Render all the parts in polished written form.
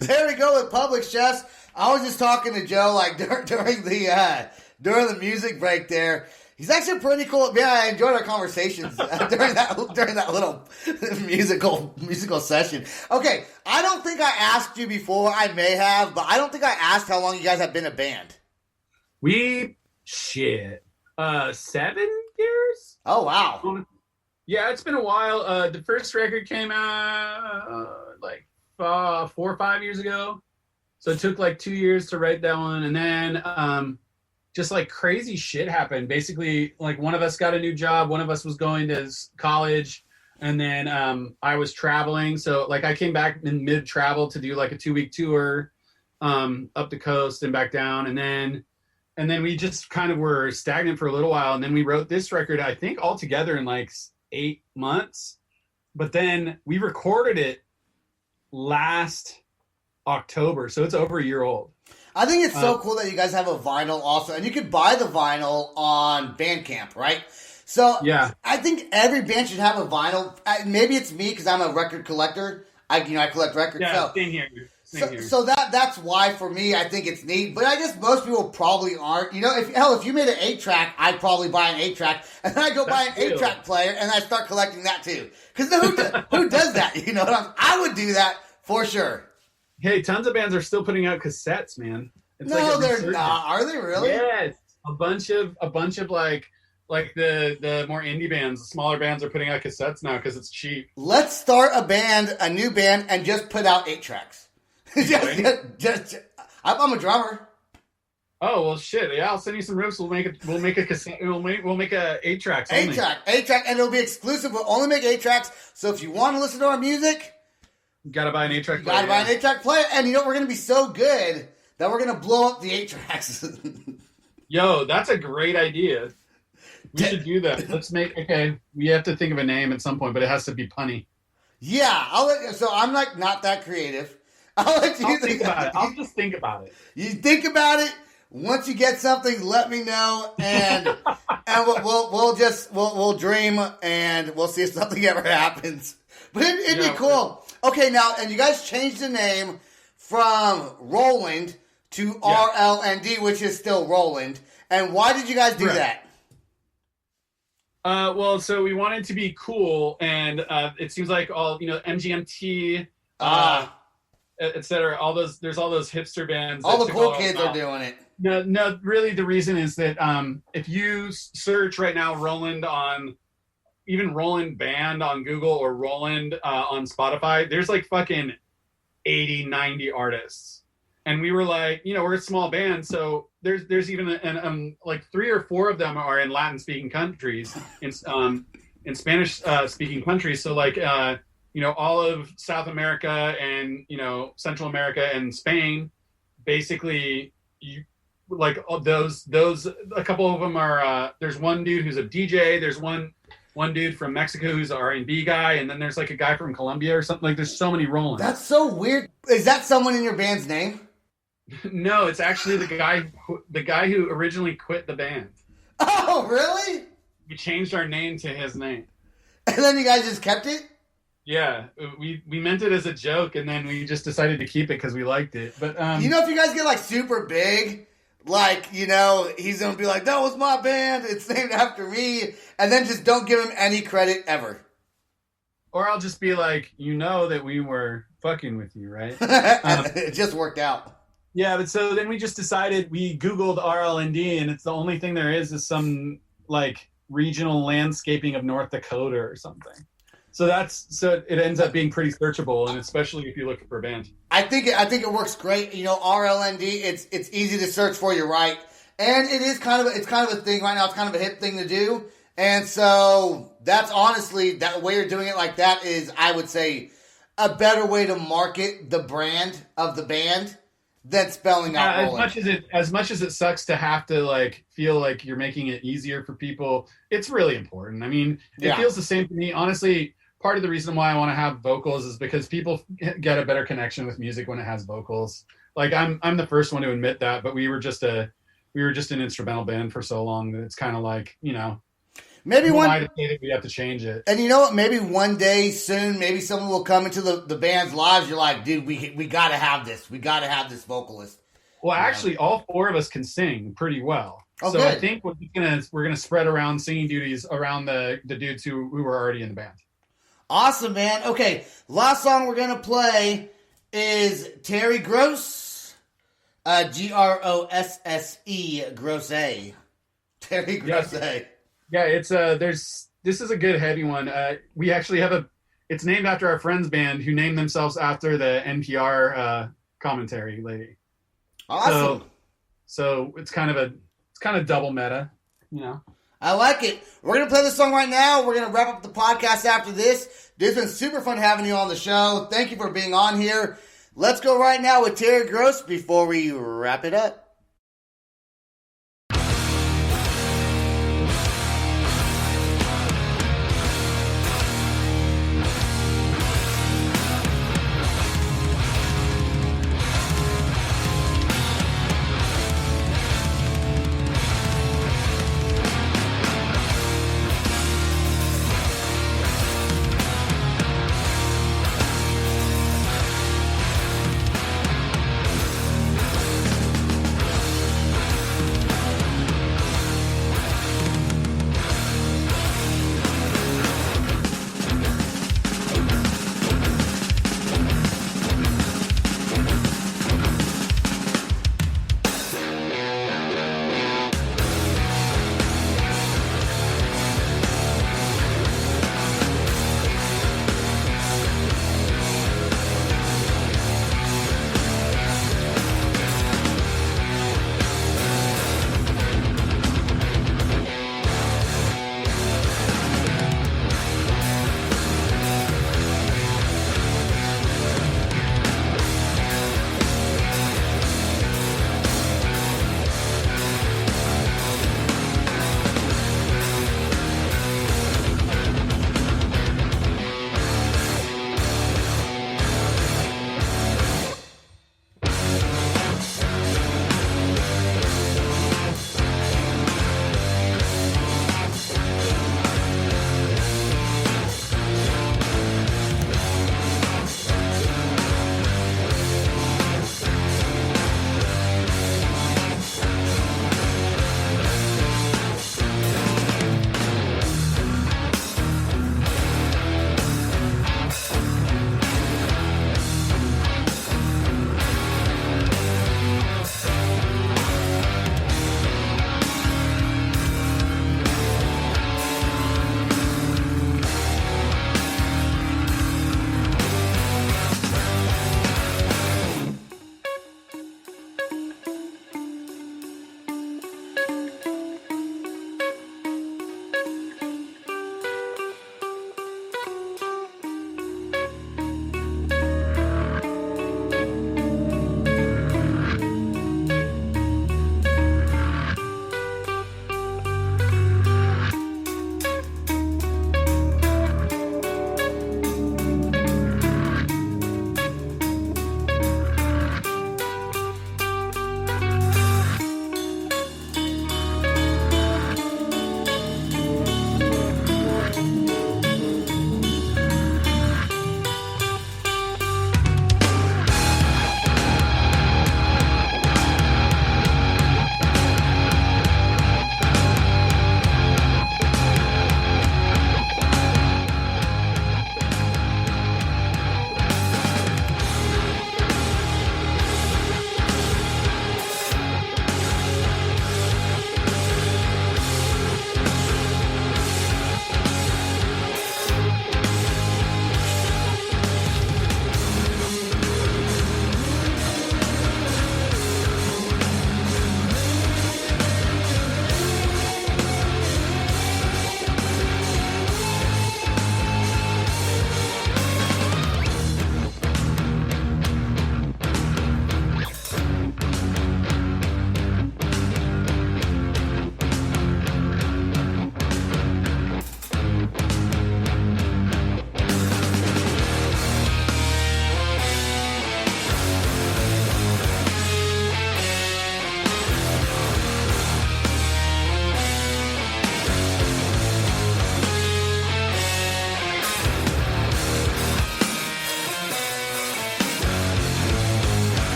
There we go with Publix, Jess. I was just talking to Joe like during the music break there. He's actually pretty cool. Yeah, I enjoyed our conversations during that little musical session. Okay, I don't think I asked you before. I may have, but I don't think I asked how long you guys have been a band. 7 years. Oh wow. Yeah, it's been a while. The first record came out like 4 or 5 years ago. So it took like 2 years to write that one. And then just like crazy shit happened. Basically, like one of us got a new job. One of us was going to college. And then I was traveling. So like I came back in mid-travel to do like a 2-week tour up the coast and back down. And then we just kind of were stagnant for a little while. And then we wrote this record, I think all together in like 8 months. But then we recorded it last October. So it's over a year old. I think it's so cool that you guys have a vinyl also, and you could buy the vinyl on Bandcamp, right? So yeah, I think every band should have a vinyl. Maybe it's me because I'm a record collector. I collect records. Yeah, same here. So that's why for me I think it's neat. But I guess most people probably aren't. If you made an 8-track, I'd probably buy an 8-track, and then I go buy an 8-track player, and I start collecting that too. Because who does that? I would do that for sure. Hey, tons of bands are still putting out cassettes, man. It's they're not. Are they really? Yes, a bunch of like the more indie bands, the smaller bands are putting out cassettes now because it's cheap. Let's start a new band, and just put out 8-tracks. I'm a drummer. Oh well, shit. Yeah, I'll send you some riffs. We'll make a cassette. We'll make a 8-tracks. 8-track, and it'll be exclusive. We'll only make 8-tracks. So if you want to listen to our music. Gotta buy an 8-track player. Gotta buy an 8-track player. And we're going to be so good that we're going to blow up the 8-tracks. Yo, that's a great idea. We should do that. We have to think of a name at some point, but it has to be punny. Yeah, so I'm like not that creative. I'll think about it. I'll just think about it. You think about it. Once you get something, let me know, and we'll dream, and we'll see if something ever happens. But it'd be cool. Okay, now, and you guys changed the name from Roland to RLND, which is still Roland. And why did you guys do that? Well, so we wanted to be cool, and it seems like all, MGMT, etc. There's all those hipster bands. All the cool kids are doing it. No, really the reason is that if you search right now Roland on even Roland Band on Google or Roland on Spotify, there's like fucking 80, 90 artists. And we were like, we're a small band, so there's even like 3 or 4 of them are in Latin speaking countries, in Spanish speaking countries. So like all of South America and Central America and Spain, basically like those a couple of them are there's one dude who's a DJ, there's one dude from Mexico who's an R&B guy, and then there's like a guy from Colombia or something. Like there's so many Rolands. That's so weird. Is that someone in your band's name? No, it's actually the guy who originally quit the band. Oh, really? We changed our name to his name. And then you guys just kept it? Yeah, we meant it as a joke, and then we just decided to keep it because we liked it. But if you guys get like super big, like he's gonna be like, that was my band, it's named after me, and then just don't give him any credit ever. Or I'll just be like, that we were fucking with you, right? It just worked out. Yeah, but so then we just decided, we Googled RLND, and it's the only thing there is some like regional landscaping of North Dakota or something. So it ends up being pretty searchable, and especially if you look for a band. I think it works great. RLND, it's easy to search for, you're right. And it's kind of a thing right now. It's kind of a hip thing to do. And so that's honestly, that way you're doing it like that is, I would say, a better way to market the brand of the band than spelling out Roland. As much as it sucks to have to like feel like you're making it easier for people, it's really important. I mean, it feels the same to me. Honestly, part of the reason why I want to have vocals is because people get a better connection with music when it has vocals. Like I'm the first one to admit that, but we were just an instrumental band for so long that it's kind of like, Maybe who am one. I to say that we have to change it? And you know what? Maybe one day soon, maybe someone will come into the band's lives. You're like, dude, we got to have this. We got to have this vocalist. Well, actually, all four of us can sing pretty well. Oh, so good. I think we're gonna spread around singing duties around the dudes who were already in the band. Awesome, man. Okay, last song we're gonna play is Terry Gross, Grosse, Grosse. Terry Grosse. Yeah, it's this is a good heavy one. We actually have it's named after our friend's band who named themselves after the NPR commentary lady. Awesome. So it's kind of double meta, you know. I like it. We're going to play this song right now. We're going to wrap up the podcast after this. It's been super fun having you on the show. Thank you for being on here. Let's go right now with Terry Gross before we wrap it up.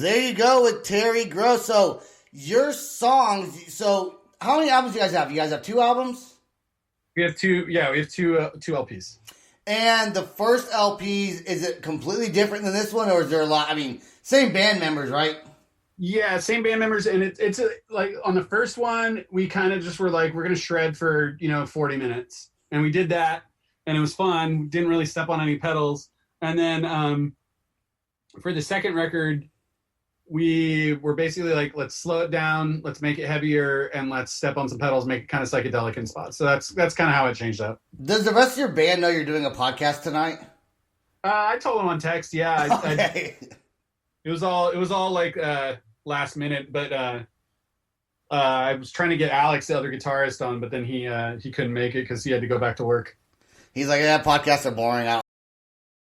There you go with Terry Gross. So your songs. So how many albums do you guys have? You guys have 2 albums? We have 2. Yeah, we have two LPs. And the first LPs, is it completely different than this one, or is there a lot? I mean, same band members, right? Yeah, same band members, and it's like on the first one, we kind of just were like, we're gonna shred for 40 minutes, and we did that, and it was fun. We didn't really step on any pedals, and then for the second record, we were basically like, let's slow it down, let's make it heavier, and let's step on some pedals, make it kind of psychedelic in spots. So that's kind of how it changed up. Does the rest of your band know you're doing a podcast tonight? I told them on text. Yeah, Okay. it was all like last minute, but I was trying to get Alex, the other guitarist, on, but then he couldn't make it because he had to go back to work. He's like, yeah, podcasts are boring.